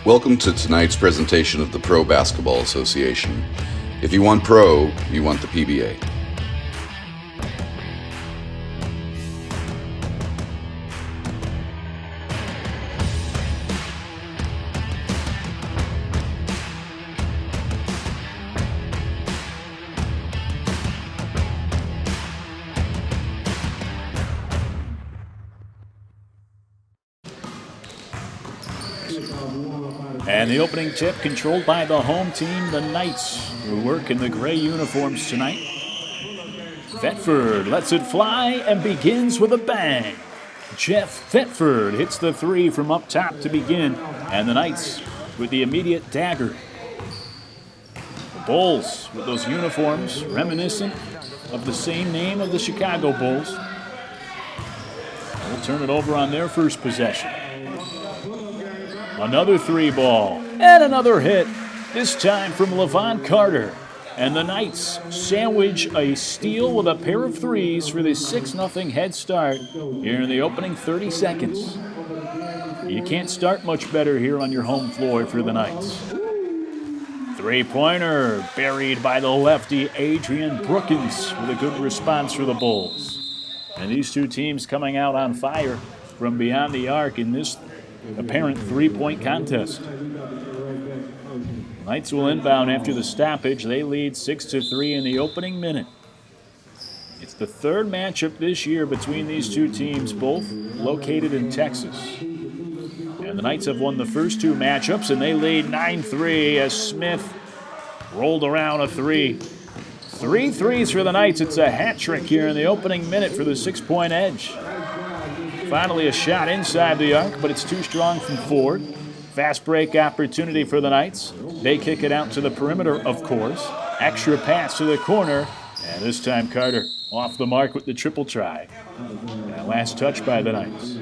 Welcome to tonight's presentation of the Pro Basketball Association. If you want pro, you want the PBA. And the opening tip controlled by the home team, the Knights, who work in the gray uniforms tonight. Thetford lets it fly and begins with a bang. Jeff Thetford hits the three from up top to begin, and the Knights with the immediate dagger. The Bulls with those uniforms reminiscent of the same name of the Chicago Bulls. We'll turn it over on their first possession. Another three ball, and another hit, this time from Levon Carter. And the Knights sandwich a steal with a pair of threes for the 6-0 head start here in the opening 30 seconds. You can't start much better here on your home floor for the Knights. Three-pointer buried by the lefty Adrian Brookins with a good response for the Bulls. And these two teams coming out on fire from beyond the arc in this apparent three-point contest. Knights will inbound after the stoppage. They lead 6-3 in the opening minute. It's the third matchup this year between these two teams, both located in Texas. And the Knights have won the first two matchups, and they lead 9-3 as Smith rolled around a three. 3 threes for the Knights. It's a hat trick here in the opening minute for the 6-point edge. Finally a shot inside the arc, but it's too strong from Ford. Fast break opportunity for the Knights. They kick it out to the perimeter, of course. Extra pass to the corner, and this time Carter off the mark with the triple try. And last touch by the Knights.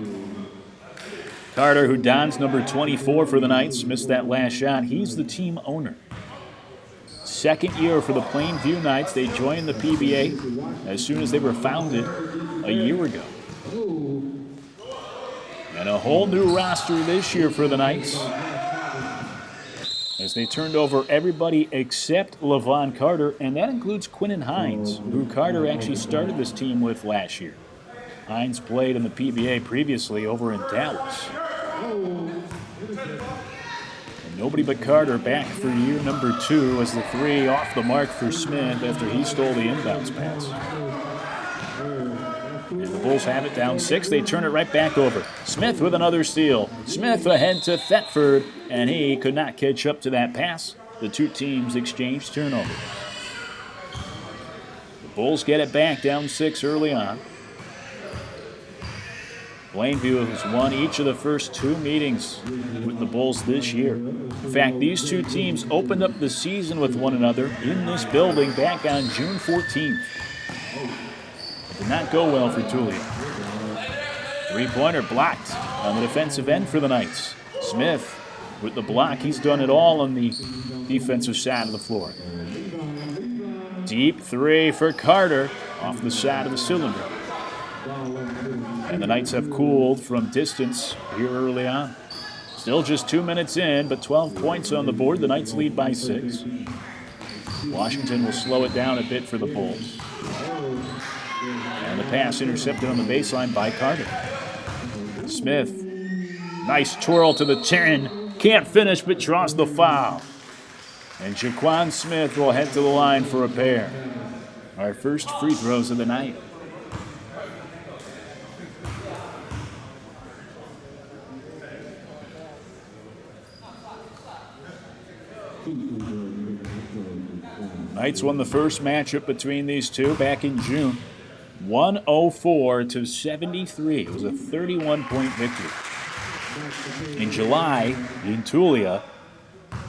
Carter, who dons number 24 for the Knights, missed that last shot. He's the team owner. Second year for the Plainview Knights. They joined the PBA as soon as they were founded a year ago. And a whole new roster this year for the Knights, as they turned over everybody except Levon Carter, and that includes Quinnen Hines, who Carter actually started this team with last year. Hines played in the PBA previously over in Dallas. And nobody but Carter back for year number 2 as the three off the mark for Smith after he stole the inbounds pass. And the Bulls have it down 6. They turn it right back over. Smith with another steal. Smith ahead to Thetford, and he could not catch up to that pass. The two teams exchange turnovers. The Bulls get it back down 6 early on. Plainview has won each of the first 2 meetings with the Bulls this year. In fact, these two teams opened up the season with one another in this building back on June 14th. Did not go well for Tulia. Three-pointer blocked on the defensive end for the Knights. Smith with the block. He's done it all on the defensive side of the floor. Deep three for Carter off the side of the cylinder. And the Knights have cooled from distance here early on. Still just 2 minutes in, but 12 points on the board. The Knights lead by 6. Washington will slow it down a bit for the Bulls. And the pass intercepted on the baseline by Carter. Smith, nice twirl to the 10. Can't finish, but draws the foul. And Jaquan Smith will head to the line for a pair. Our first free throws of the night. Knights won the first matchup between these two back in June. 104-73. It was a 31-point victory. In July, in Tulia,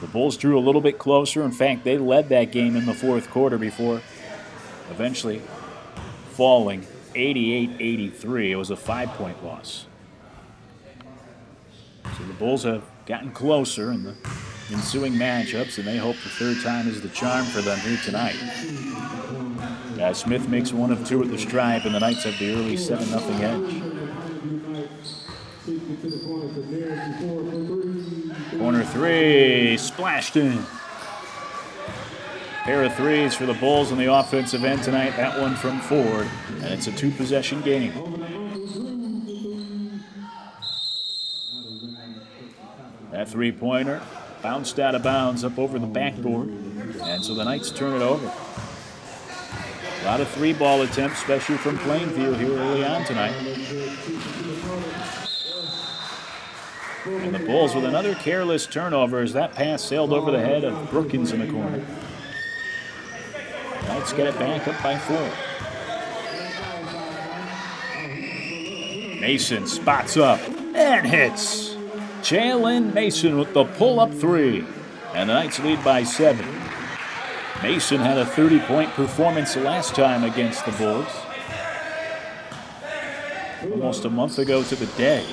the Bulls drew a little bit closer. In fact, they led that game in the fourth quarter before eventually falling 88-83. It was a 5-point loss. Bulls have gotten closer in the ensuing matchups, and they hope the third time is the charm for them here tonight. Smith makes 1 of 2 at the stripe, and the Knights have the early 7-0 edge. Corner 3, splashed in. Pair of threes for the Bulls on the offensive end tonight. That one from Ford, and it's a 2-possession game. That three-pointer bounced out of bounds up over the backboard, and so the Knights turn it over. A lot of three-ball attempts, especially from Plainview here early on tonight. And the Bulls with another careless turnover as that pass sailed over the head of Brookins in the corner. Knights get it back up by 4. Mason spots up and hits. Jalen Mason with the pull-up 3. And the Knights lead by 7. Mason had a 30-point performance last time against the Bulls. Almost a month ago to the day.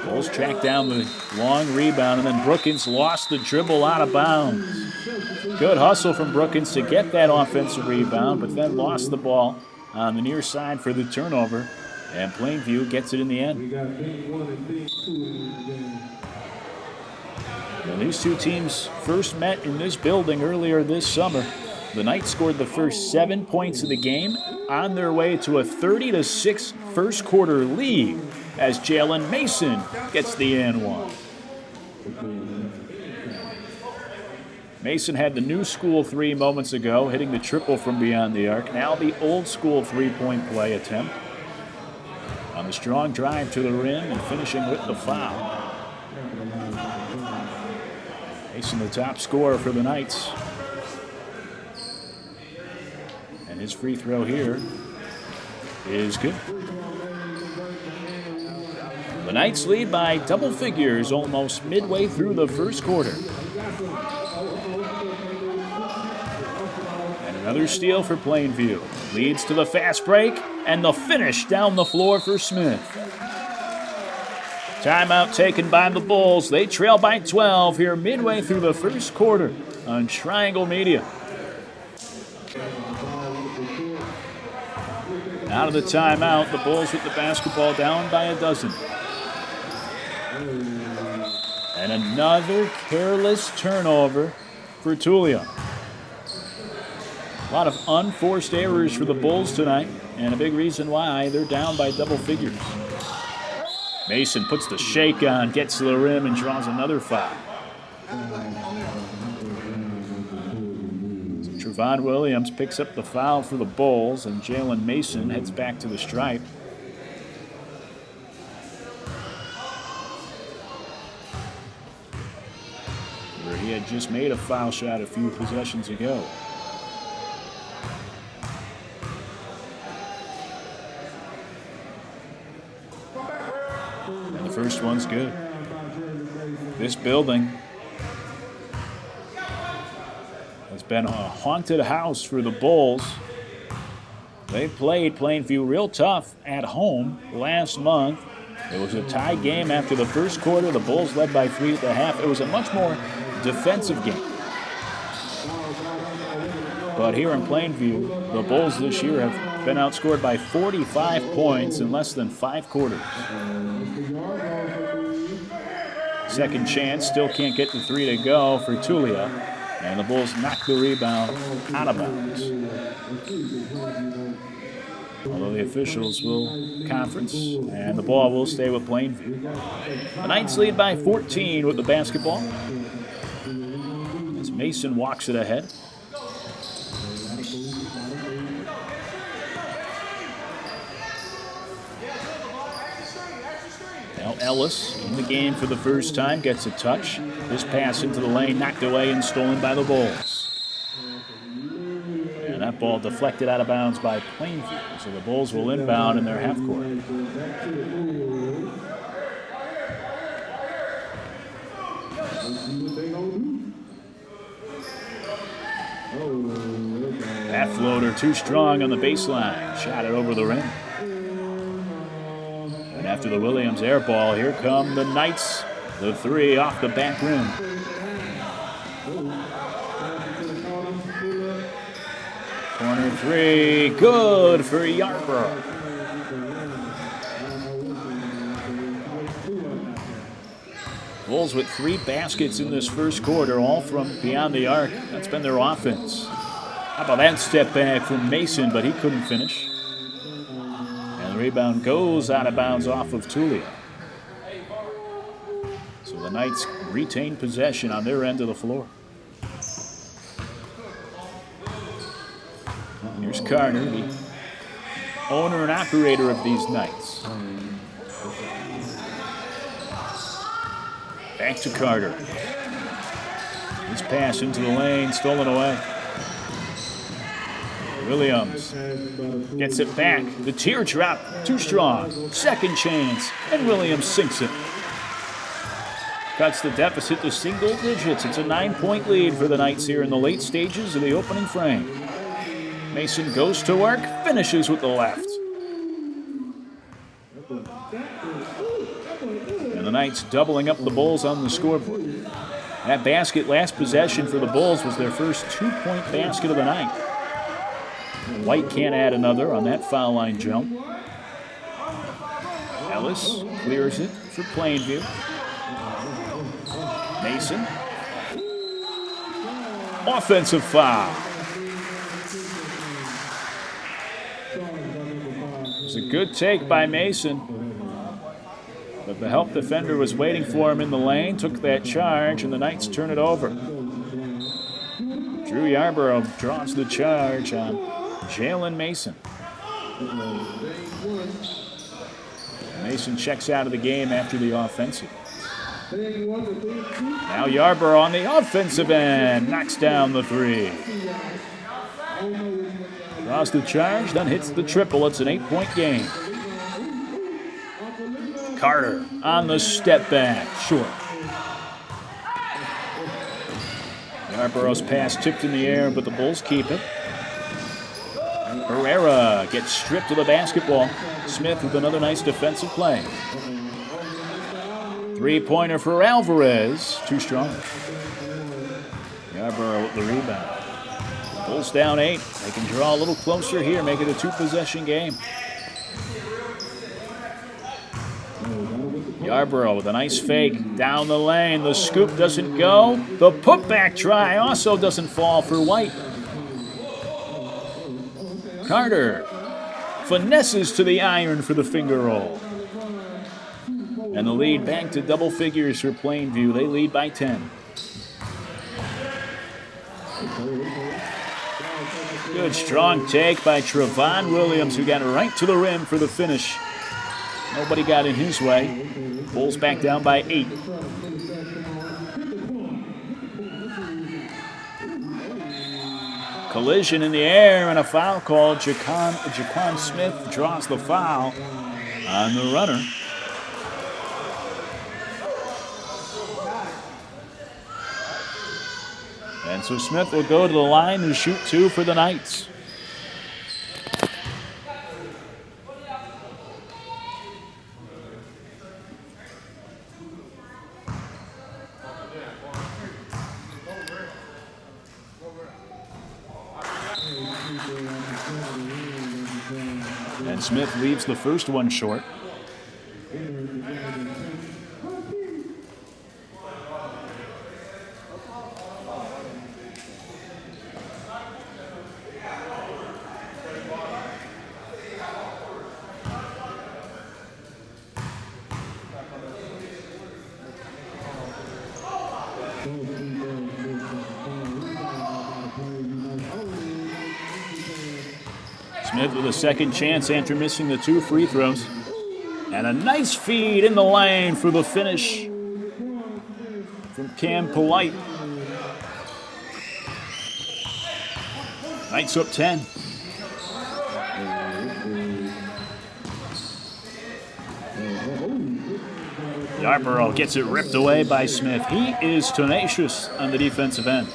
Bulls track down the long rebound, and then Brookins lost the dribble out of bounds. Good hustle from Brookins to get that offensive rebound, but then lost the ball on the near side for the turnover, and Plainview gets it in the end. Now, these two teams first met in this building earlier this summer. The Knights scored the first 7 points of the game on their way to a 30-6 first quarter lead as Jalen Mason gets the and one. Mason had the new school 3 moments ago, hitting the triple from beyond the arc. Now the old school 3-point play attempt on the strong drive to the rim and finishing with the foul. Mason, the top scorer for the Knights. And his free throw here is good. The Knights lead by double figures almost midway through the first quarter. And another steal for Plainview. Leads to the fast break and the finish down the floor for Smith. Timeout taken by the Bulls. They trail by 12 here midway through the first quarter on Triangle Media. Out of the timeout, the Bulls with the basketball down by a dozen. And another careless turnover for Tulia. A lot of unforced errors for the Bulls tonight, and a big reason why they're down by double figures. Mason puts the shake on, gets to the rim, and draws another foul. So Trevon Williams picks up the foul for the Bulls, and Jalen Mason heads back to the stripe. Where he had just made a foul shot a few possessions ago. First one's good. This building has been a haunted house for the Bulls. They played Plainview real tough at home last month. It was a tie game after the first quarter. The Bulls led by 3 at the half. It was a much more defensive game. But here in Plainview, the Bulls this year have been outscored by 45 points in less than 5 quarters. Second chance, still can't get the 3 to go for Tulia. And the Bulls knock the rebound out of bounds. Although the officials will conference, and the ball will stay with Plainview. The Knights lead by 14 with the basketball. As Mason walks it ahead. Now Ellis in the game for the first time gets a touch. This pass into the lane knocked away and stolen by the Bulls. And that ball deflected out of bounds by Plainview. So the Bulls will inbound in their half court. That floater too strong on the baseline. Shot it over the rim. After the Williams air ball, here come the Knights. The three off the back rim. Corner three, good for Yarborough. Bulls with 3 baskets in this first quarter, all from beyond the arc. That's been their offense. How about that step back from Mason, but he couldn't finish. And the rebound goes out of bounds off of Tulia. So the Knights retain possession on their end of the floor. Here's Carter, the owner and operator of these Knights. Back to Carter. His pass into the lane, stolen away. Williams gets it back. The teardrop, too strong. Second chance, and Williams sinks it. Cuts the deficit to single digits. It's a 9-point lead for the Knights here in the late stages of the opening frame. Mason goes to work, finishes with the left. And the Knights doubling up the Bulls on the scoreboard. That basket, last possession for the Bulls, was their first 2-point basket of the night. White can't add another on that foul line jump. Ellis clears it for Plainview. Mason. Offensive foul. It was a good take by Mason, but the help defender was waiting for him in the lane, took that charge, and the Knights turn it over. Drew Yarborough draws the charge on Jalen Mason. Mason checks out of the game after the offensive. Now Yarborough on the offensive end, knocks down the three. Draws the charge, then hits the triple. It's an 8-point game. Carter on the step back, short. Yarborough's pass tipped in the air, but the Bulls keep it. Herrera gets stripped of the basketball. Smith with another nice defensive play. Three-pointer for Alvarez, too strong. Yarborough with the rebound. Bulls down 8. They can draw a little closer here, make it a 2-possession game. Yarborough with a nice fake down the lane. The scoop doesn't go. The putback try also doesn't fall for White. Carter finesses to the iron for the finger roll. And the lead back to double figures for Plainview. They lead by 10. Good strong take by Trevon Williams, who got right to the rim for the finish. Nobody got in his way. Bulls back down by 8. Collision in the air and a foul called. Jaquan Smith draws the foul on the runner. And so Smith will go to the line to shoot 2 for the Knights. And Smith leaves the first one short. Smith with a second chance after missing the 2 free throws. And a nice feed in the lane for the finish from Cam Polite. Knights up 10. Yarborough gets it ripped away by Smith. He is tenacious on the defensive end.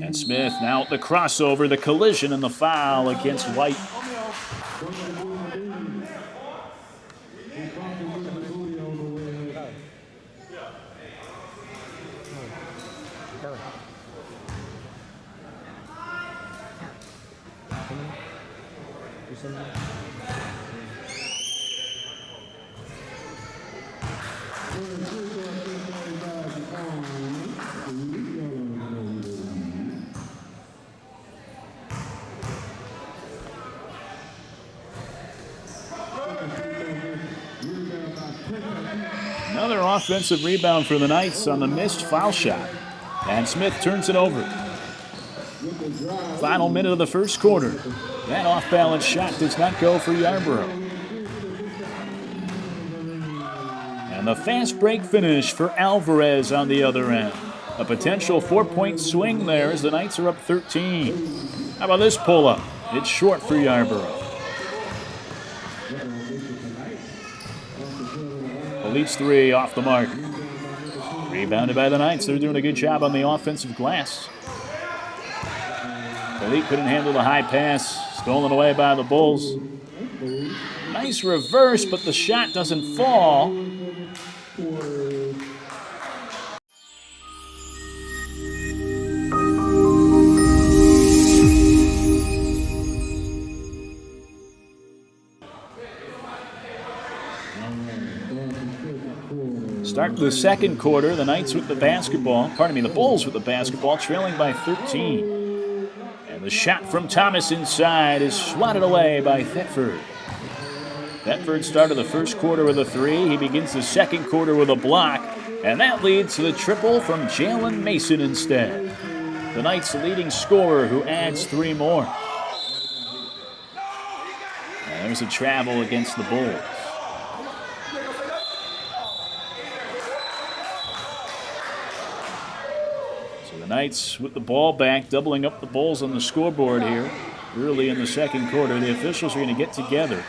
And Smith now at the crossover, the collision, and the foul against White. Another offensive rebound for the Knights on the missed foul shot. And Smith turns it over. Final minute of the first quarter. That off-balance shot does not go for Yarborough. And the fast break finish for Alvarez on the other end. A potential 4-point swing there as the Knights are up 13. How about this pull-up? It's short for Yarborough. Elite's three off the mark. Rebounded by the Knights. They're doing a good job on the offensive glass. Elite couldn't handle the high pass. Stolen away by the Bulls. Nice reverse, but the shot doesn't fall. Start the second quarter, the Knights with the basketball, the Bulls with the basketball, trailing by 13. And the shot from Thomas inside is swatted away by Thetford. Thetford started the first quarter with a three. He begins the second quarter with a block, and that leads to the triple from Jalen Mason instead. The Knights' leading scorer who adds three more. And there's a travel against the Bulls. The Knights with the ball back, doubling up the Bulls on the scoreboard here early in the second quarter. The officials are going to get together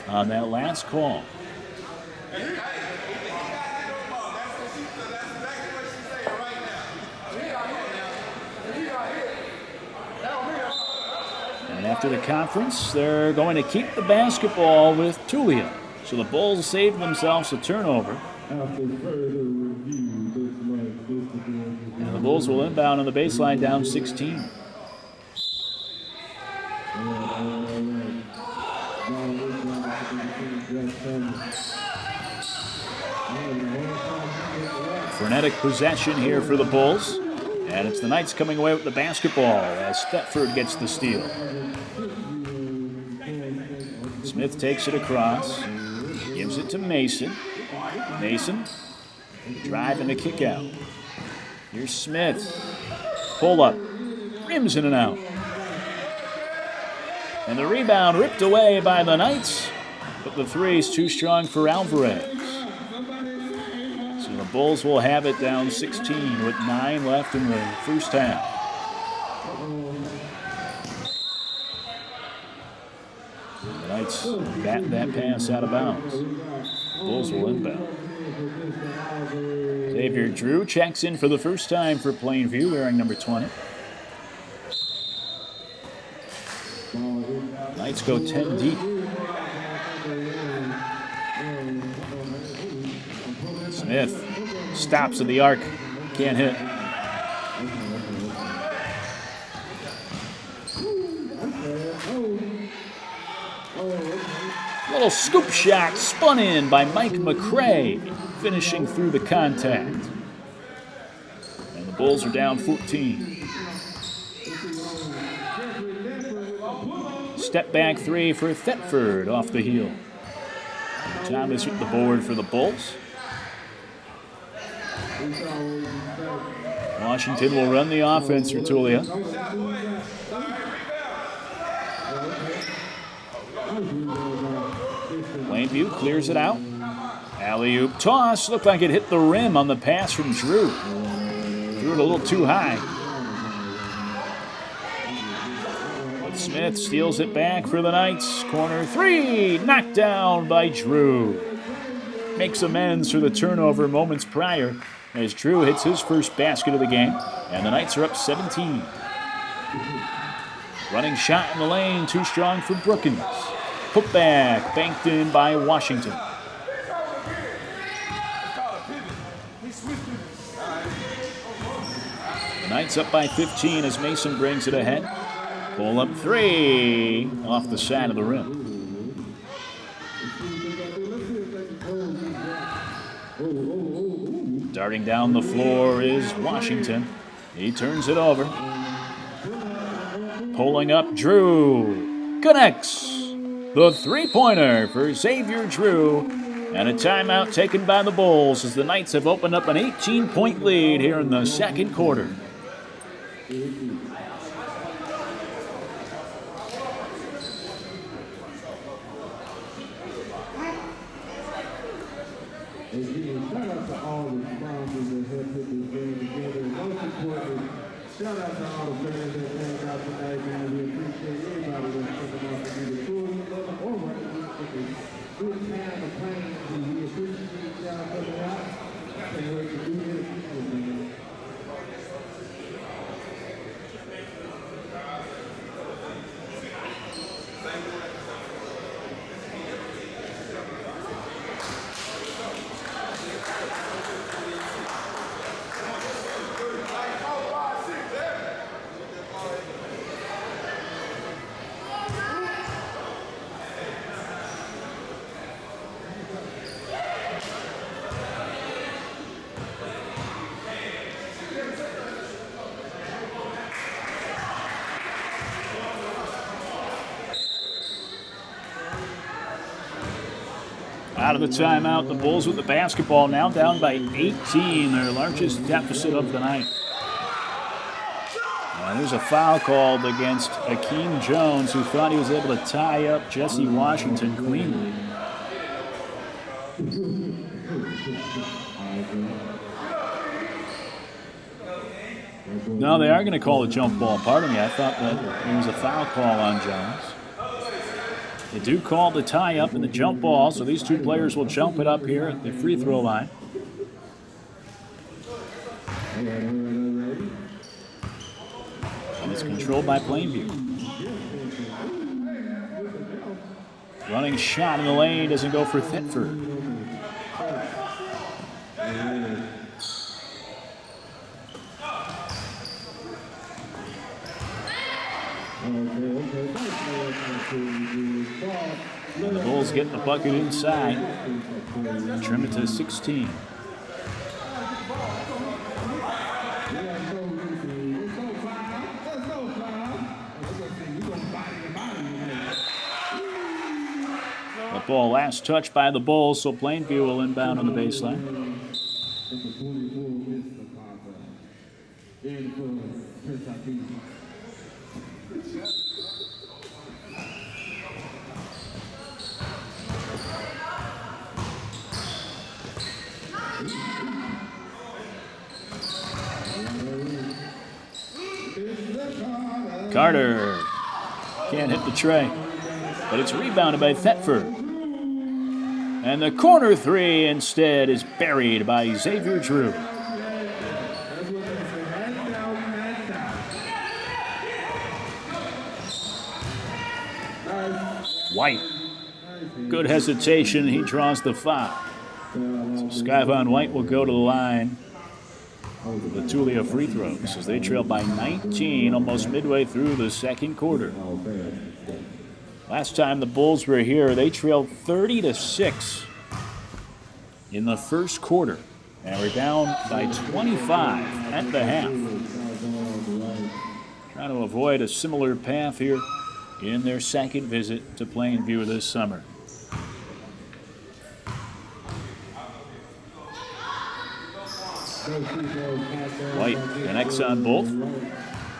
on that last call. And after the conference, they're going to keep the basketball with Tulia. So the Bulls saved themselves a turnover. And the Bulls will inbound on the baseline down 16. Frenetic possession here for the Bulls. And it's the Knights coming away with the basketball as Thetford gets the steal. Smith takes it across. Gives it to Mason. Mason driving the kick out. Here's Smith. Pull up. Rims in and out. And the rebound ripped away by the Knights. But the three is too strong for Alvarez. So the Bulls will have it down 16 with 9 left in the first half. The Knights bat that pass out of bounds. Bulls will inbound. Xavier Drew checks in for the first time for Plainview, wearing number 20. Knights go 10 deep. Smith stops at the arc. Can't hit. Little scoop shot spun in by Mike McCray, finishing through the contact. And the Bulls are down 14. Step back three for Thetford off the heel. And Thomas with the board for the Bulls. Washington will run the offense for Tulia. Plainview clears it out. Alley-oop toss. Looked like it hit the rim on the pass from Drew. Threw it a little too high. But Smith steals it back for the Knights. Corner three. Knocked down by Drew. Makes amends for the turnover moments prior as Drew hits his first basket of the game. And the Knights are up 17. Running shot in the lane. Too strong for Brookins. Put back. Banked in by Washington. The Knights up by 15 as Mason brings it ahead. Pull up three off the side of the rim. Darting down the floor is Washington. He turns it over. Pulling up Drew. Connects. The three-pointer for Xavier Drew. And a timeout taken by the Bulls as the Knights have opened up an 18-point lead here in the second quarter. Shout out to all the sponsors that helped put this game together. And most importantly, shout out to all the fans that came out tonight, man. We appreciate everybody that's taking off to do the tour. We love it over. It's a good time of playing. We appreciate y'all coming out. Can't wait to do this, man. Out of the timeout, the Bulls with the basketball now down by 18, their largest deficit of the night. And there's a foul called against Akeem Jones, who thought he was able to tie up Jesse Washington cleanly. No, they are going to call a jump ball. Pardon me, I thought that there was a foul call on Jones. They do call the tie-up and the jump ball, so these two players will jump it up here at the free throw line. And it's controlled by Plainview. Running shot in the lane doesn't go for Thetford. And the Bulls get the bucket inside. Trim it to 16. The ball last touched by the Bulls, so Plainview will inbound on the baseline. Carter can't hit the tray, but it's rebounded by Thetford. And the corner three instead is buried by Xavier Drew. White. Good hesitation. He draws the foul. So Skyvon White will go to the line. The Tulia free throws as they trail by 19 almost midway through the second quarter. Last time the Bulls were here, they trailed 30-6 in the first quarter. And we're down by 25 at the half. Trying to avoid a similar path here in their second visit to Plainview this summer. White connects on both.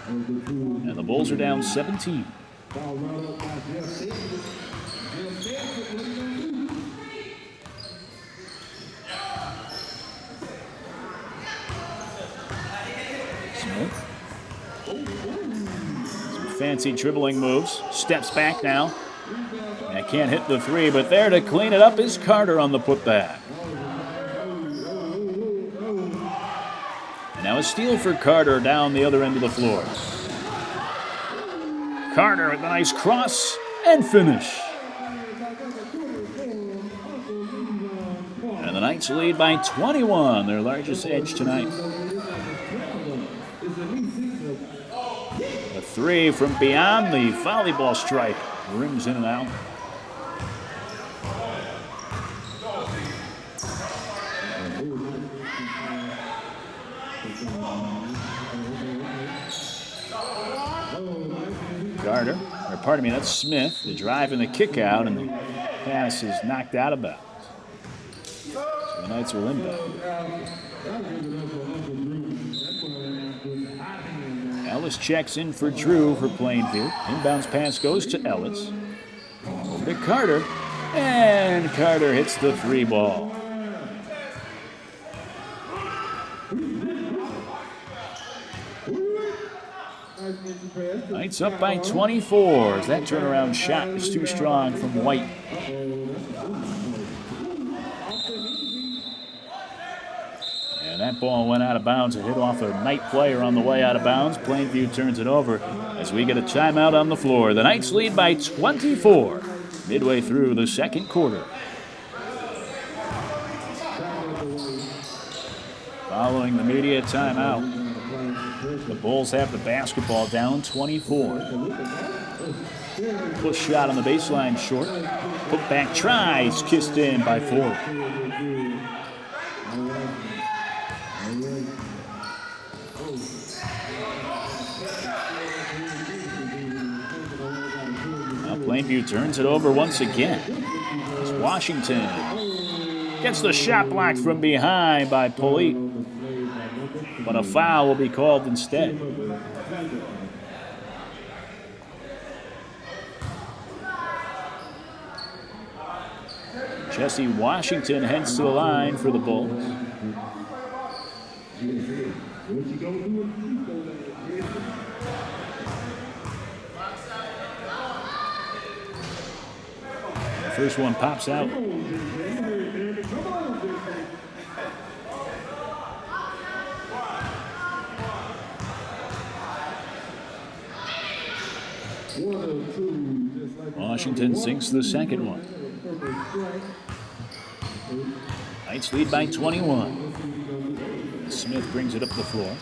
And the Bulls are down 17. Smith. Some fancy dribbling moves. Steps back now. And can't hit the three, but there to clean it up is Carter on the putback. Now a steal for Carter down the other end of the floor. Carter with a nice cross and finish. And the Knights lead by 21, their largest edge tonight. A three from beyond the volleyball stripe. Rims in and out. Carter, or pardon me, that's Smith. The drive and the kick out, and the pass is knocked out of bounds. So the Knights will inbound. Ellis checks in for Drew for Plainview. Inbounds pass goes to Ellis. Over to Carter, and Carter hits the three ball. Knights up by 24 as that turnaround shot is too strong from White. And that ball went out of bounds. It hit off a Knight player on the way out of bounds. Plainview turns it over as we get a timeout on the floor. The Knights lead by 24 midway through the second quarter. Following the media timeout, the Bulls have the basketball down 24. Push shot on the baseline short. Put back tries, kissed in by Ford. Now Plainview turns it over once again. As Washington gets the shot blocked from behind by Polite, but a foul will be called instead. Jesse Washington heads to the line for the Bulls. The first one pops out. Washington sinks the second one. Knights lead by 21. Smith brings it up the floor.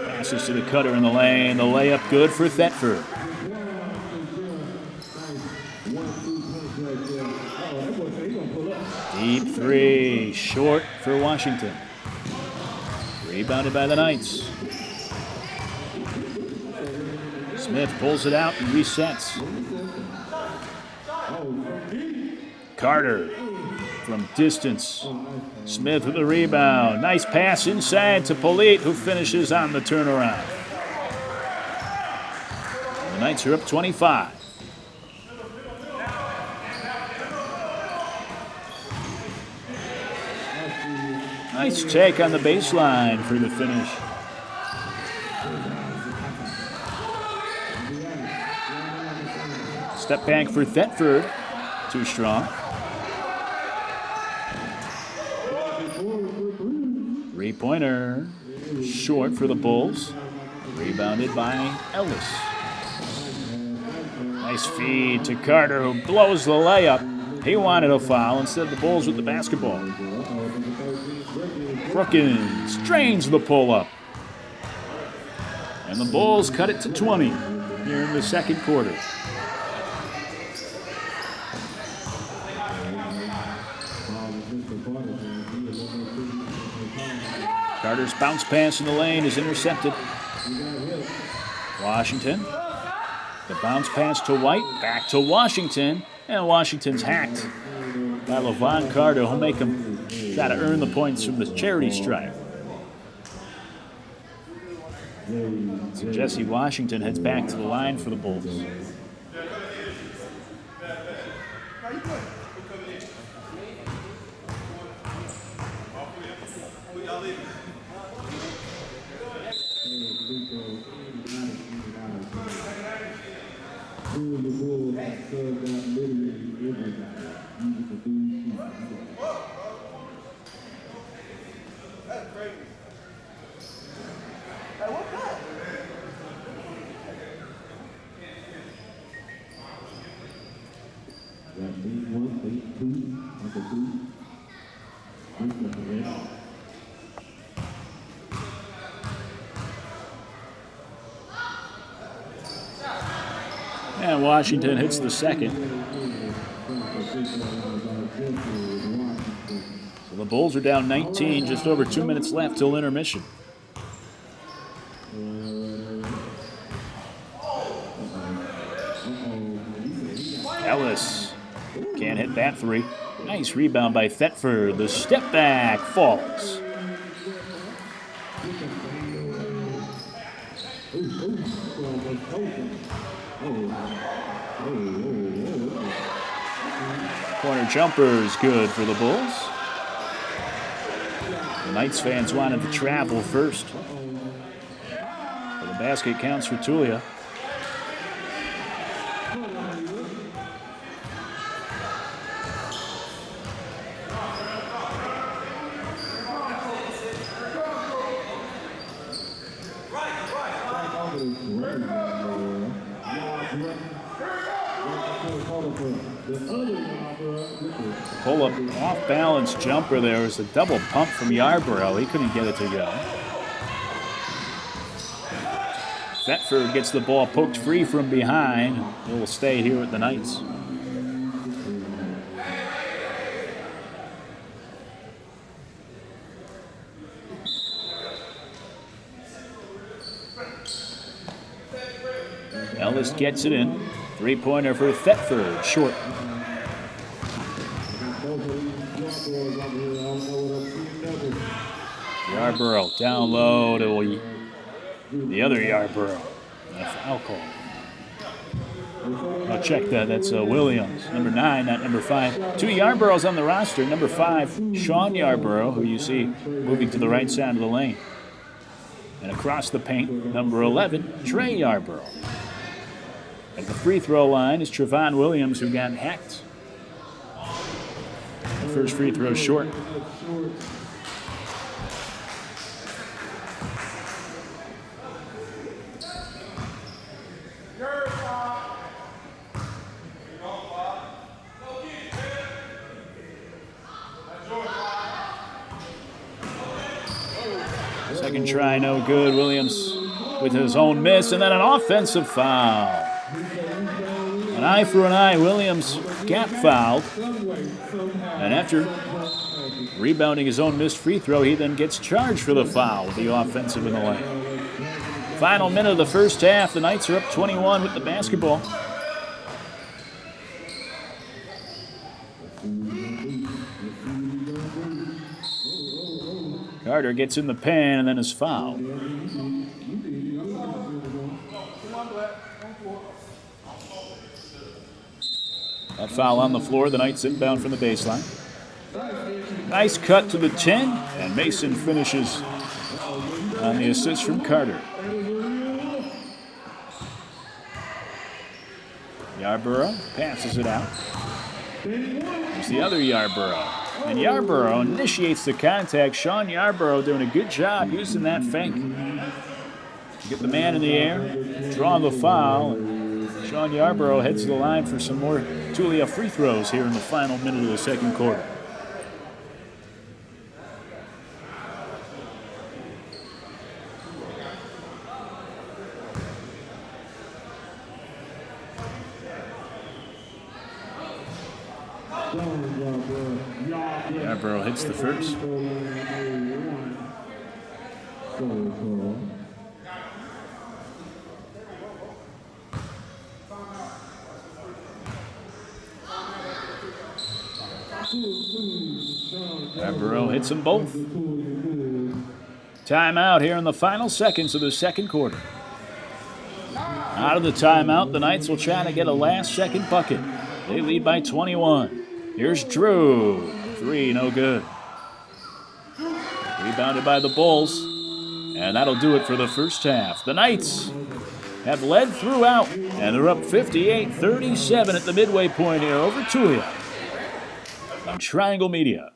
Passes to the cutter in the lane. The layup good for Thetford. Deep three, short for Washington. Rebounded by the Knights. Smith pulls it out and resets. Carter from distance. Smith with the rebound. Nice pass inside to Polite, who finishes on the turnaround. The Knights are up 25. Nice take on the baseline for the finish. Step back for Thetford. Too strong. Three-pointer. Short for the Bulls. Rebounded by Ellis. Nice feed to Carter, who blows the layup. He wanted a foul. Instead, the Bulls with the basketball. Brookins drains the pull-up. And the Bulls cut it to 20 here in the second quarter. Carter's bounce pass in the lane is intercepted. Washington. The bounce pass to White. Back to Washington. And Washington's hacked by LaVon Carter. He'll make him try to earn the points from the charity stripe. So Jesse Washington heads back to the line for the Bulls. time, Washington hits the second. So the Bulls are down 19, just over 2 minutes left till intermission. Ellis can't hit that three. Nice rebound by Thetford. The step back falls. Corner jumper is good for the Bulls. The Knights fans wanted to travel first. But the basket counts for Tulia. Pull up off balance jumper there. Was a double pump from Yarborough. He couldn't get it to go. Thetford gets the ball poked free from behind. It will stay here with the Knights. Ellis gets it in. Three-pointer for Thetford, short. Yarborough down low to the other Yarborough. A foul call. I'll check that. That's Williams, number 9, not number 5. 2 Yarboroughs on the roster. Number 5, Sean Yarborough, who you see moving to the right side of the lane. And across the paint, number 11, Trey Yarborough. At the free throw line is Trevon Williams, who got hacked. The first free throw short. Second try, no good. Williams with his own miss, and then an offensive foul. An eye for an eye. Williams gap fouled. And after rebounding his own missed free throw, he then gets charged for the foul with the offensive in the lane. Final minute of the first half. The Knights are up 21 with the basketball. Carter gets in the pen and then is fouled. That foul on the floor. The Knights inbound from the baseline. Nice cut to the 10, and Mason finishes on the assist from Carter. Yarborough passes it out. There's the other Yarborough. And Yarborough initiates the contact. Sean Yarborough doing a good job using that fake. Get the man in the air, draw the foul. Sean Yarborough heads to the line for some more Tulia free throws here in the final minute of the second quarter. Yarborough hits the first. Yarborough hits them both. Timeout here in the final seconds of the second quarter. Out of the timeout, the Knights will try to get a last-second bucket. They lead by 21. Here's Drew. 3, no good. Rebounded by the Bulls. And that'll do it for the first half. The Knights have led throughout, and they're up 58-37 at the midway point here over Tulia on Triangle Media.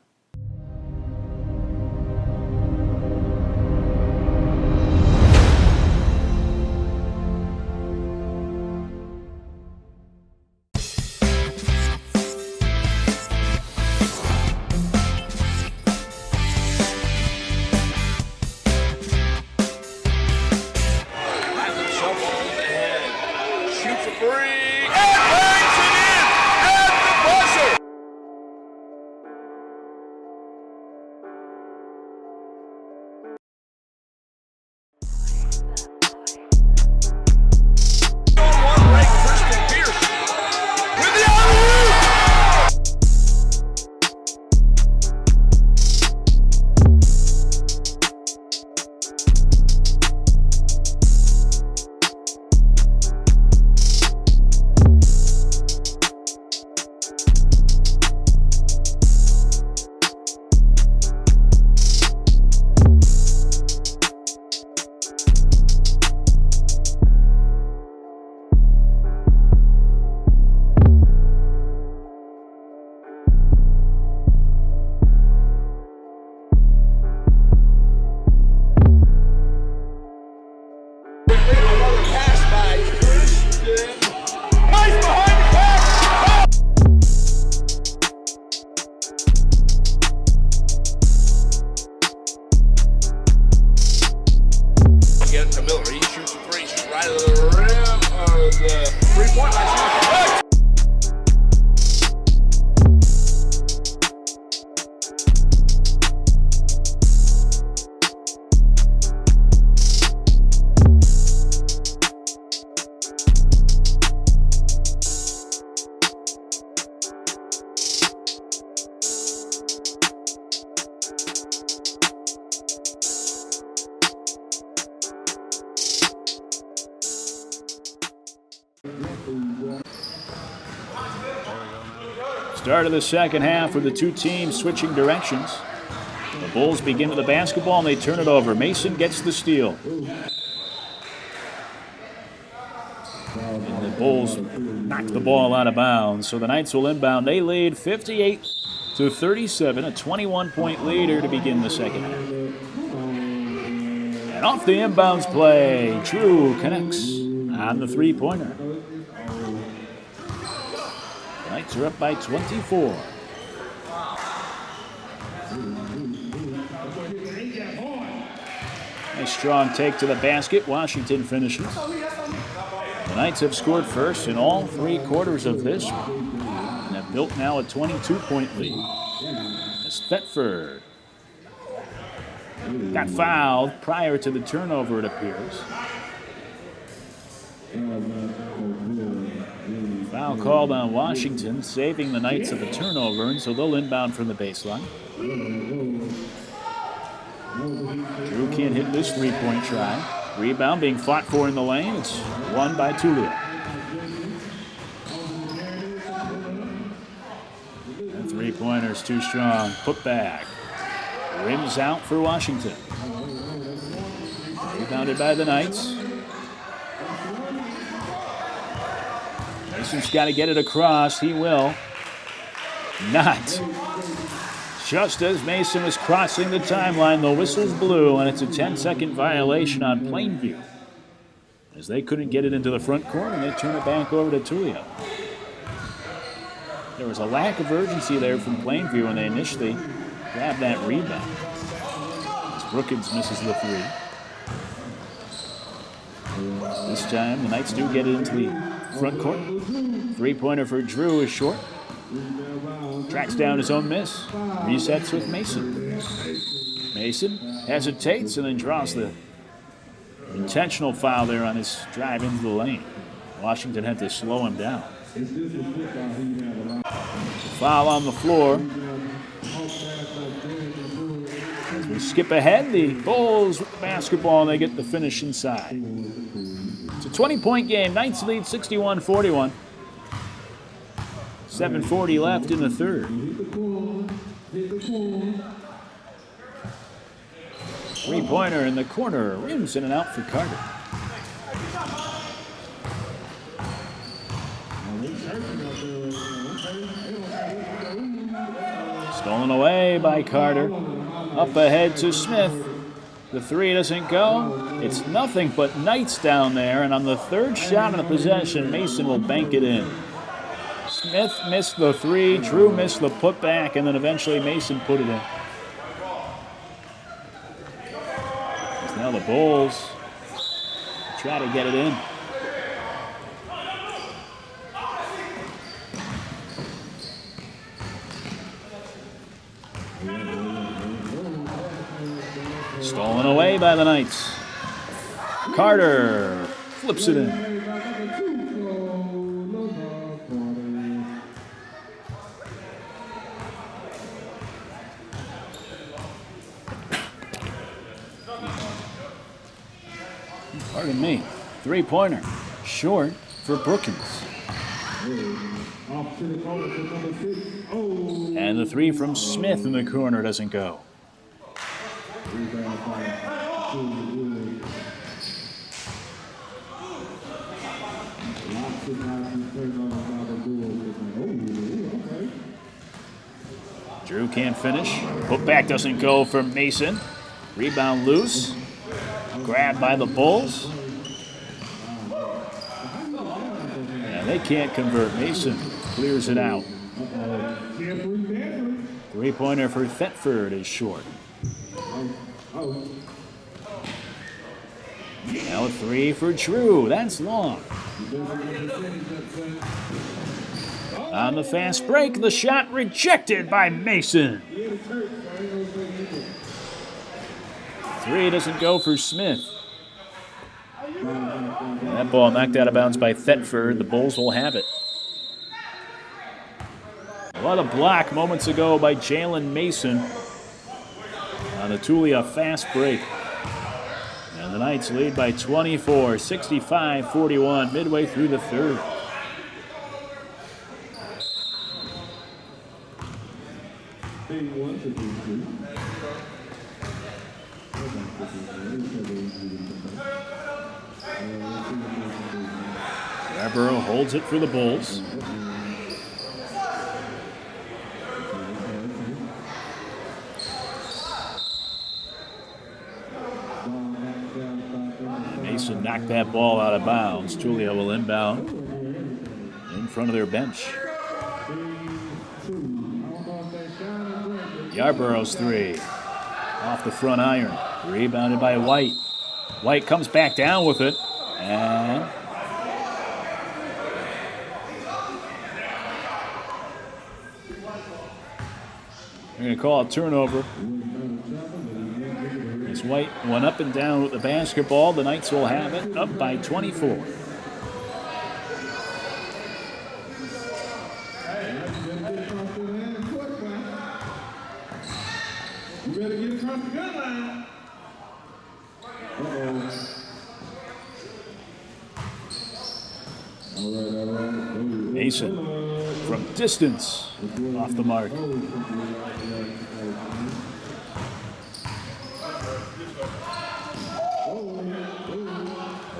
Three, Start of the second half with the two teams switching directions. The Bulls begin with the basketball and they turn it over. Mason gets the steal. And the Bulls knock the ball out of bounds, so the Knights will inbound. They lead 58-37, a 21-point leader to begin the second half. And off the inbounds play, Drew connects on the three-pointer. Knights are up by 24. Nice strong take to the basket. Washington finishes. The Knights have scored first in all three quarters of this and have built now a 22-point lead. As Thetford got fouled prior to the turnover, it appears. Foul called on Washington, saving the Knights of a turnover, and so they'll inbound from the baseline. Drew can't hit this three-point try. Rebound being fought for in the lane. It's won by Tulia. That three-pointer's too strong. Put back. Rims out for Washington. Rebounded by the Knights. Mason's got to get it across. He will. Not. Just as Mason was crossing the timeline, the whistle's blew, and it's a 10-second violation on Plainview. As they couldn't get it into the front court, and they turn it back over to Tulia. There was a lack of urgency there from Plainview when they initially grabbed that rebound. As Brookins misses the three. This time, the Knights do get it into the front court. Three-pointer for Drew is short. Tracks down his own miss. Resets with Mason. Mason hesitates and then draws the intentional foul there on his drive into the lane. Washington had to slow him down. Foul on the floor. As we skip ahead, the Bulls with the basketball and they get the finish inside. It's a 20-point game. Knights lead 61-41. 7:40 left in the third. Three-pointer in the corner. Rims in and out for Carter. Stolen away by Carter. Up ahead to Smith. The three doesn't go. It's nothing but Knights down there. And on the third shot of the possession, Mason will bank it in. Smith missed the three, Drew missed the putback, and then eventually Mason put it in. As now the Bulls try to get it in. Stolen away by the Knights. Carter flips it in. Pardon me. Three-pointer. Short for Brookins. And the three from Smith in the corner doesn't go. Drew can't finish. Putback doesn't go for Mason. Rebound loose. Grabbed by the Bulls. Yeah, they can't convert. Mason clears it out. Three-pointer for Thetford is short. Now a three for Drew. That's long. On the fast break, the shot rejected by Mason. Three doesn't go for Smith. That ball knocked out of bounds by Thetford. The Bulls will have it. What a block moments ago by Jalen Mason on the Tulia fast break. And the Knights lead by 24, 65-41, midway through the third. Yarborough holds it for the Bulls. Mason knocked that ball out of bounds. Tulia will inbound in front of their bench. Yarborough's three. Off the front iron. Rebounded by White. White comes back down with it. And they're going to call a turnover. As White went up and down with the basketball, the Knights will have it, up by 24. You better get across the gun line. Mason from distance off the mark.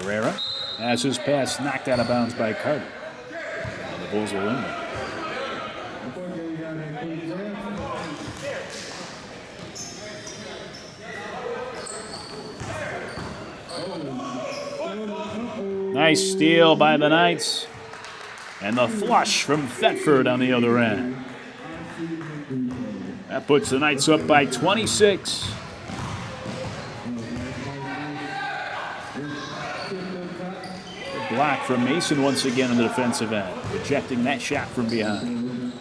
Herrera has his pass knocked out of bounds by Carter. And the Bulls will win it. Nice steal by the Knights. And the flush from Thetford on the other end. That puts the Knights up by 26. Block from Mason once again on the defensive end, rejecting that shot from behind.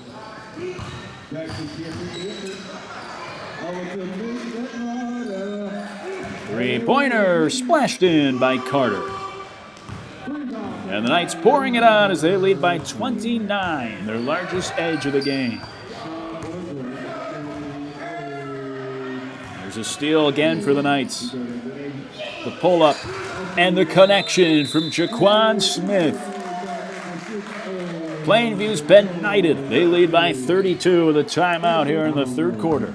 Three-pointer splashed in by Carter. And the Knights pouring it on as they lead by 29, their largest edge of the game. There's a steal again for the Knights. The pull-up and the connection from Jaquan Smith. Plainview's been knighted. They lead by 32 with a timeout here in the third quarter.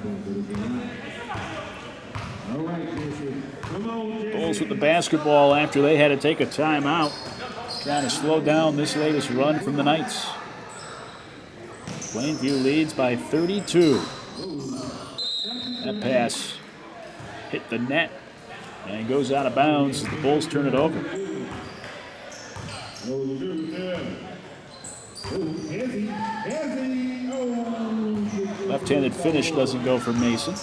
Bulls with the basketball after they had to take a timeout. Trying to slow down this latest run from the Knights. Plainview leads by 32. That pass hit the net and goes out of bounds as the Bulls turn it over. Left-handed finish doesn't go for Mason.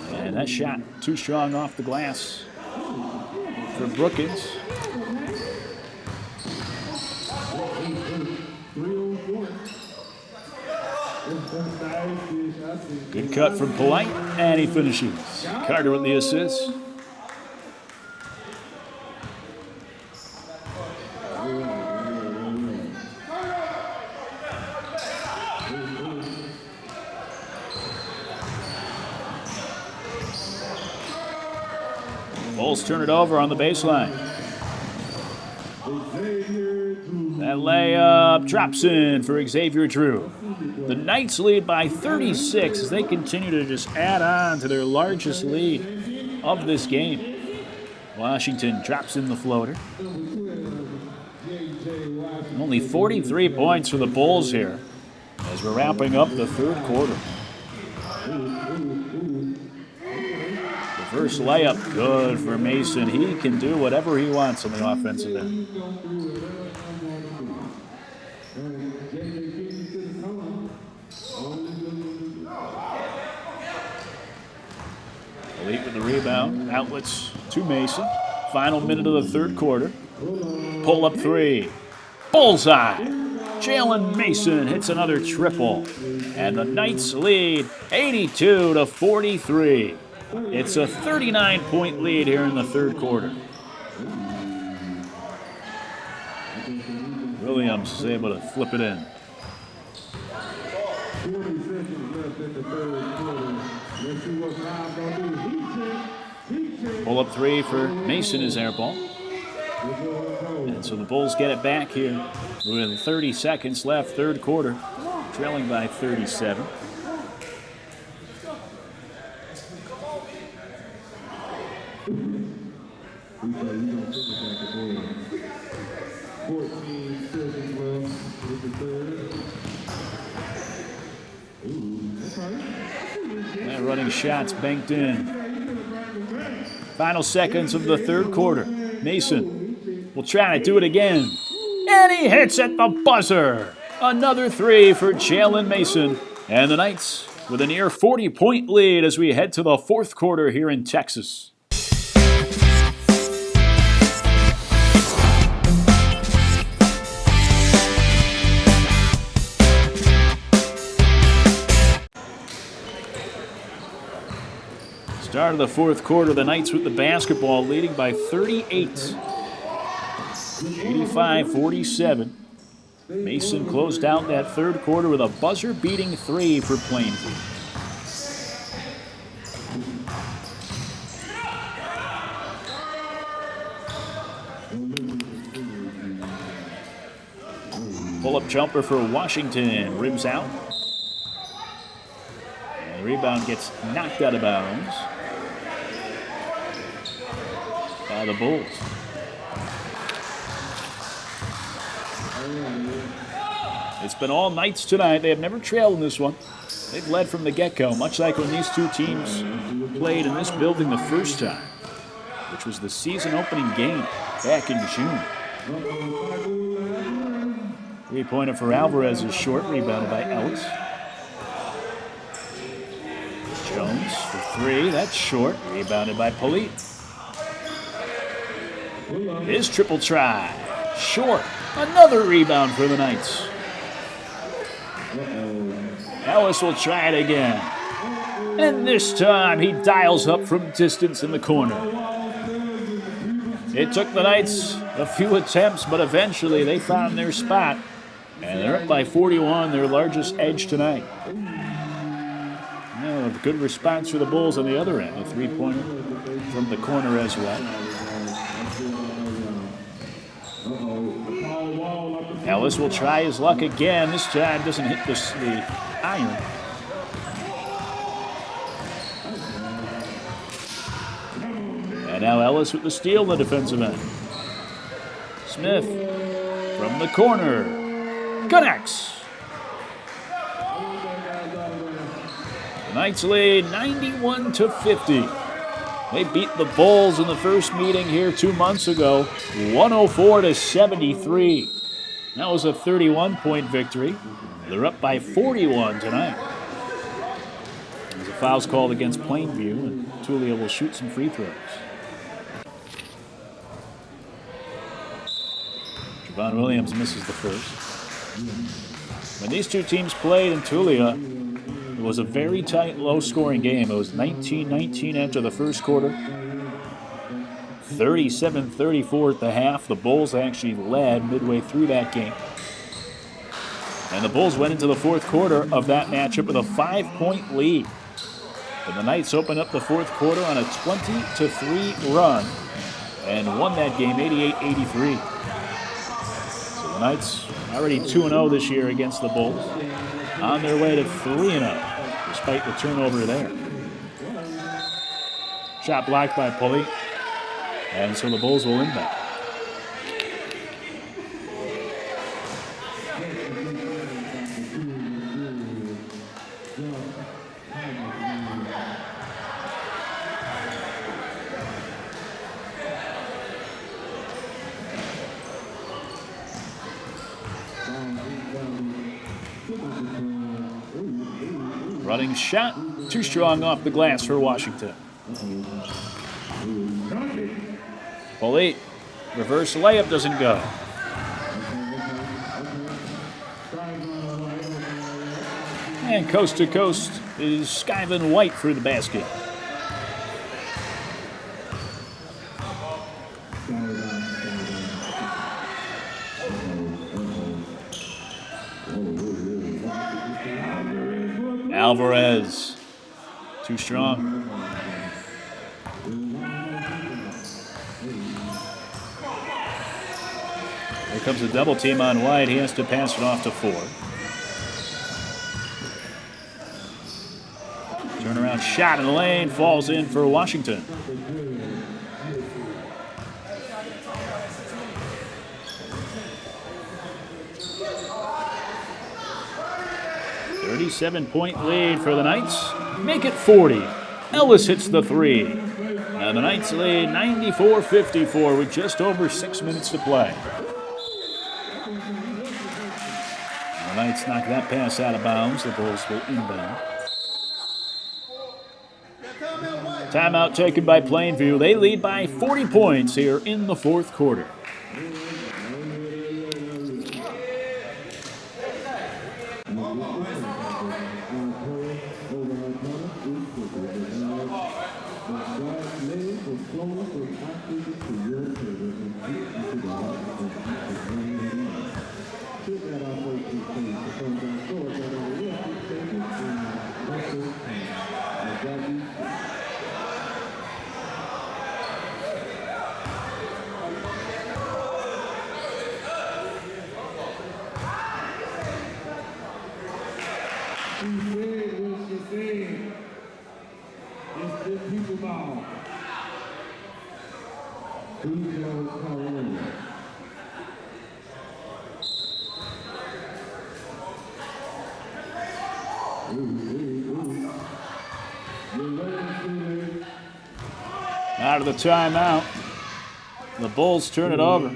And that shot too strong off the glass for Brookins. Good cut from Polite, and he finishes. Carter with the assist. Bulls turn it over on the baseline. That layup drops in for Xavier Drew. The Knights lead by 36 as they continue to just add on to their largest lead of this game. Washington drops in the floater. Only 43 points for the Bulls here as we're wrapping up the third quarter. First layup, good for Mason. He can do whatever he wants on the offensive end. Elite with the rebound. Outlets to Mason. Final minute of the third quarter. Pull up three. Bullseye. Jalen Mason hits another triple. And the Knights lead 82-43. It's a 39-point lead here in the third quarter. Williams is able to flip it in. 40 seconds left in the third quarter. Pull-up three for Mason is air ball. And so the Bulls get it back here with 30 seconds left, third quarter, trailing by 37. That running shot's banked in. Final seconds of the third quarter. Mason will try to do it again. And he hits at the buzzer. Another three for Jalen Mason. And the Knights with a near 40-point lead as we head to the fourth quarter here in Texas. Start of the fourth quarter, the Knights with the basketball, leading by 38. 85-47. Mason closed out that third quarter with a buzzer-beating three for Plainview. Pull-up jumper for Washington, rims out. And the rebound gets knocked out of bounds by the Bulls. It's been all Knights tonight. They have never trailed in this one. They've led from the get-go, much like when these two teams played in this building the first time, which was the season opening game back in June. Three-pointer for Alvarez is short, rebounded by Ellis. Jones for three, that's short, rebounded by Polite. His triple try, short, another rebound for the Knights. Ellis will try it again. And this time he dials up from distance in the corner. It took the Knights a few attempts, but eventually they found their spot. And they're up by 41, their largest edge tonight. A good response for the Bulls on the other end. A three-pointer from the corner as well. Ellis will try his luck again. This time doesn't hit the iron. And now Ellis with the steal in the defensive end. Smith from the corner connects. The Knights lead 91-50. They beat the Bulls in the first meeting here 2 months ago, 104-73. That was a 31-point victory. They're up by 41 tonight. There's a foul's called against Plainview, and Tulia will shoot some free throws. Javon Williams misses the first. When these two teams played in Tulia, it was a very tight, low-scoring game. It was 19-19 after the first quarter. 37-34 at the half. The Bulls actually led midway through that game. And the Bulls went into the fourth quarter of that matchup with a 5-point lead. But the Knights opened up the fourth quarter on a 20-3 run and won that game 88-83. So the Knights already 2-0 this year against the Bulls, on their way to 3-0, despite the turnover there. Shot blocked by Pulley, and so the Bulls will inbound. Running shot, too strong off the glass for Washington. Polite, reverse layup doesn't go. And coast to coast is Skyvan White for the basket. Alvarez, too strong. comes a double team on White. He has to pass it off to Ford. Turnaround shot in the lane, falls in for Washington. .37-point lead for the Knights. Make it 40. Ellis hits the three. Now the Knights lead 94-54 with just over 6 minutes to play. The Knights knock that pass out of bounds. The Bulls will inbound. Timeout taken by Plainview. They lead by 40 points here in the fourth quarter. Out of the timeout. The Bulls turn it over.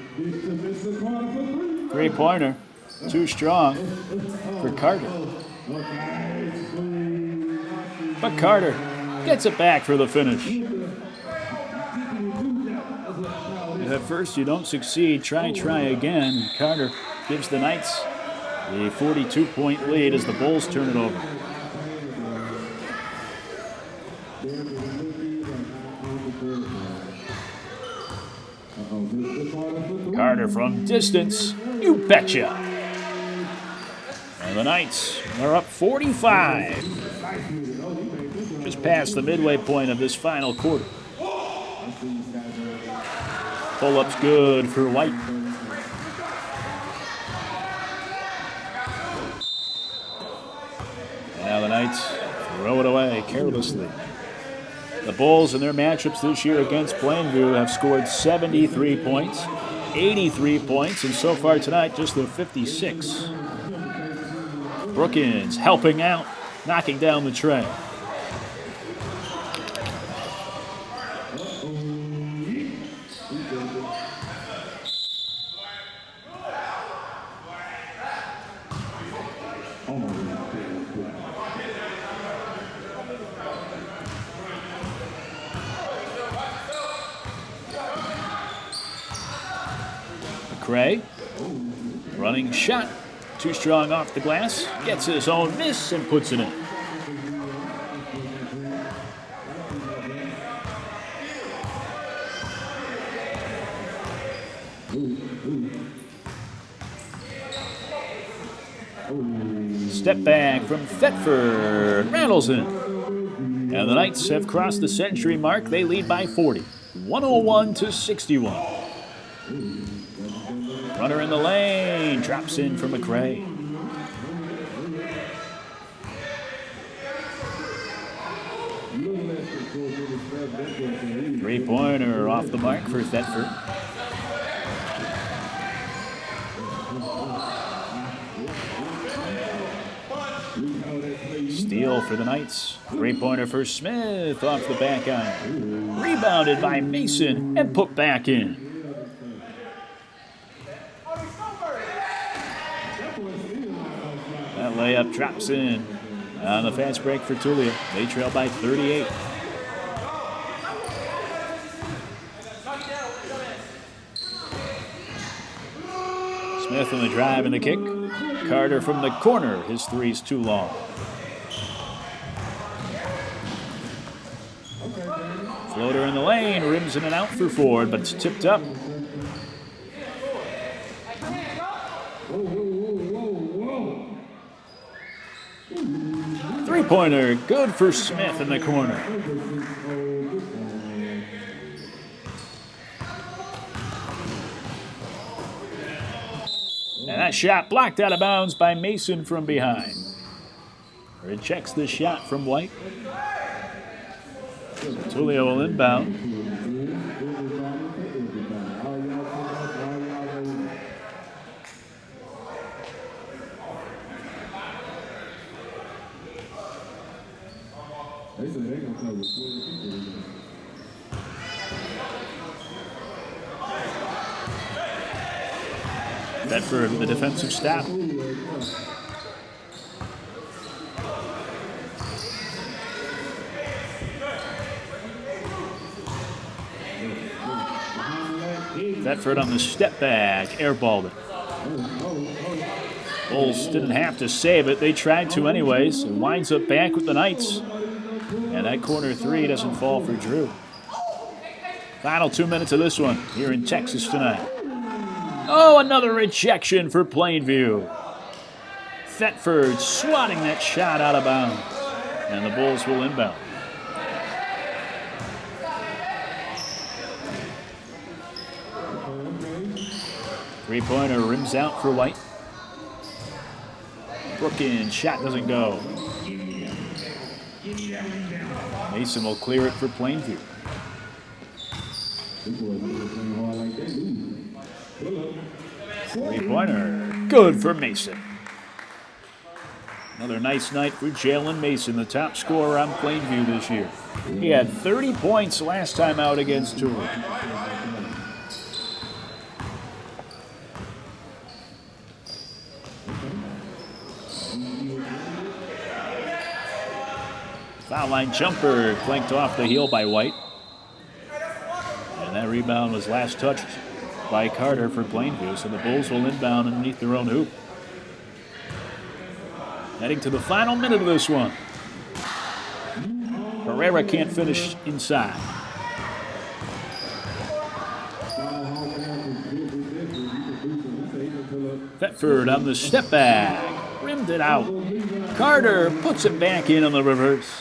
Three-pointer. Too strong for Carter. But Carter gets it back for the finish. If at first you don't succeed, try again. Carter gives the Knights a 42-point lead as the Bulls turn it over. Carter from distance, you betcha. And the Knights are up 45. Just past the midway point of this final quarter. Pull-up's good for White. And now the Knights throw it away carelessly. The Bulls in their matchups this year against Plainview have scored 73 points, 83 points, and so far tonight just the 56. Brookins helping out, knocking down the tray. McRae, running shot, too strong off the glass, gets his own miss and puts it in. Step back from Thetford, rattles in. And the Knights have crossed the century mark. They lead by 40, 101-61. Runner in the lane, drops in for McRae. Three-pointer off the mark for Thetford. Steal for the Knights. Three-pointer for Smith off the back iron. Rebounded by Mason and put back in. That layup drops in on the fast break for Tulia. They trail by 38. Smith on the drive and the kick. Carter from the corner. His three's too long. Floater in the lane, rims in and out for Ford, but it's tipped up. Three-pointer, good for Smith in the corner. That shot blocked out of bounds by Mason from behind. Rejects the shot from White. Tulia will inbound. Bedford with the defensive stop. Bedford on the step back, airballed it. Bulls didn't have to save it. They tried to anyways. It winds up back with the Knights. And that corner three doesn't fall for Drew. Final 2 minutes of this one here in Texas tonight. Oh, another rejection for Plainview. Thetford swatting that shot out of bounds. And the Bulls will inbound. Three-pointer rims out for White. Brookins, shot doesn't go. Mason will clear it for Plainview. Three-pointer, good for Mason. Another nice night for Jalen Mason, the top scorer on Plainview this year. He had 30 points last time out against Tulia. Foul line jumper clanked off the heel by White. And that rebound was last touched by Carter for Plainview, so the Bulls will inbound underneath their own hoop. Heading to the final minute of this one. Herrera can't finish inside. Thetford on the step back, rimmed it out. Carter puts it back in on the reverse.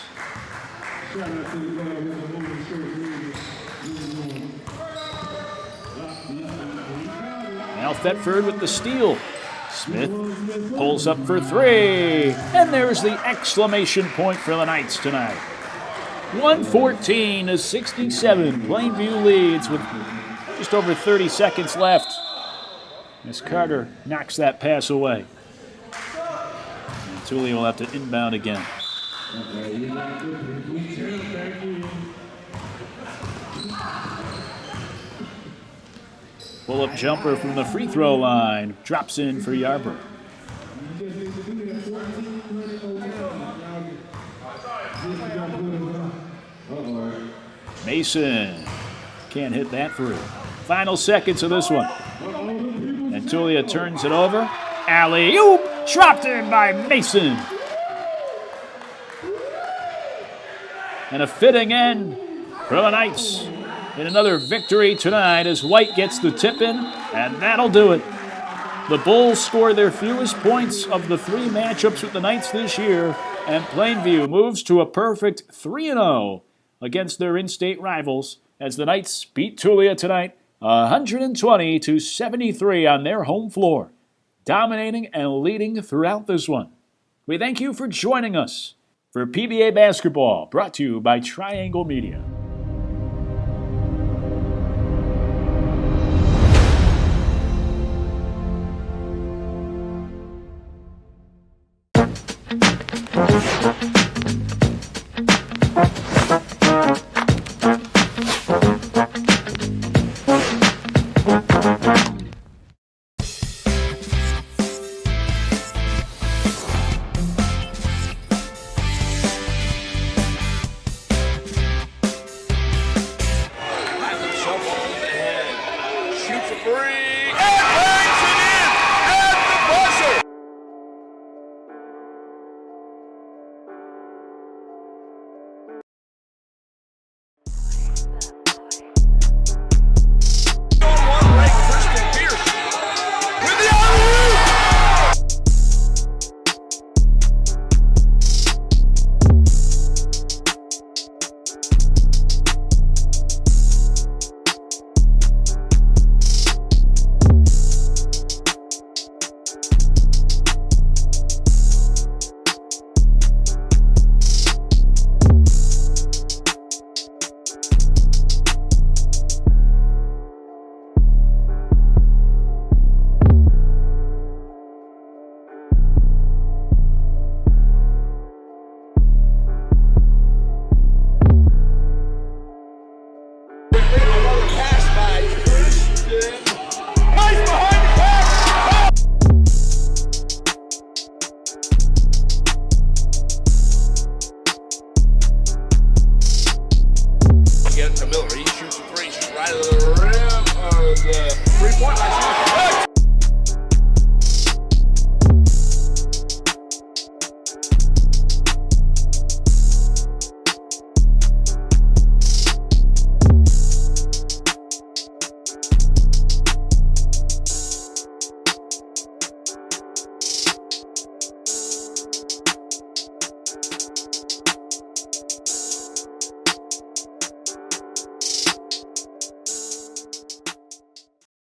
Now Thetford with the steal. Smith pulls up for three. And there's the exclamation point for the Knights tonight. 114-67. Plainview leads with just over 30 seconds left as Carter knocks that pass away. And Tulia will have to inbound again. Pull-up jumper from the free throw line. Drops in for Yarbrough. Mason can't hit that through. Final seconds of this one. And Tulia turns it over. Alley-oop! Dropped in by Mason. And a fitting end for the Knights in another victory tonight as White gets the tip in, and that'll do it. The Bulls score their fewest points of the three matchups with the Knights this year, and Plainview moves to a perfect 3-0 against their in-state rivals as the Knights beat Tulia tonight 120-73 on their home floor, dominating and leading throughout this one. We thank you for joining us for PBA Basketball, brought to you by Triangle Media.